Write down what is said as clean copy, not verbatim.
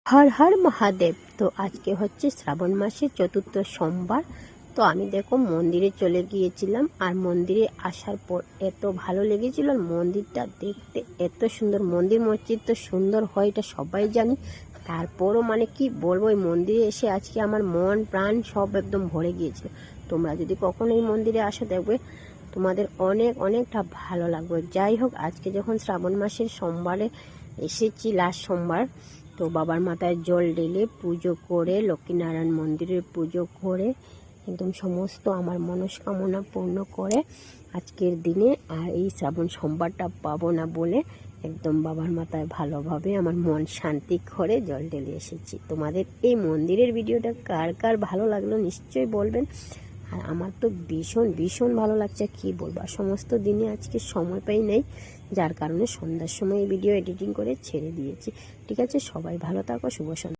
হর হর মহাদেব। তো আজকে হচ্ছে শ্রাবণ মাসের চতুর্থ সোমবার। তো আমি দেখো মন্দিরে চলে গিয়েছিলাম, আর মন্দিরে আসার পর এত ভালো লেগেছিল। আর মন্দিরটা দেখতে এত সুন্দর, মন্দির মসজিদ তো সুন্দর হয় এটা সবাই জানি। তারপরও মানে কি বলবো, ওই মন্দিরে এসে আজকে আমার মন প্রাণ সব একদম ভরে গিয়েছিল। তোমরা যদি কখনো এই মন্দিরে আসো দেখবে তোমাদের অনেকটা ভালো লাগবে। যাই হোক, আজকে যখন শ্রাবণ মাসের সোমবারে এসেছি, লাস্ট সোমবার, তো বাবার মাথায় জল ঢেলে পুজো করে, লক্ষ্মীনারায়ণ মন্দিরে পুজো করে একদম সমস্ত আমার মনস্কামনা পূর্ণ করে আজকের দিনে আর এই শ্রাবণ সোমবারটা পাবো না বলে একদম বাবার মাথায় ভালোভাবে আমার মন শান্তি করে জল ঢেলে এসেছি। তোমাদের এই মন্দিরের ভিডিওটা কার কার ভালো লাগলো নিশ্চয়ই বলবেন। আর আমার তো ভীষণ ভালো লাগছে, কি বলবো। সমস্ত দিনে আজকে সময় পাই নেই, যার কারণে সন্ধ্যার সময় এই ভিডিও এডিটিং করে ছেড়ে দিয়েছি। ঠিক আছে, সবাই ভালো থাকো, শুভ সন্ধ্যা।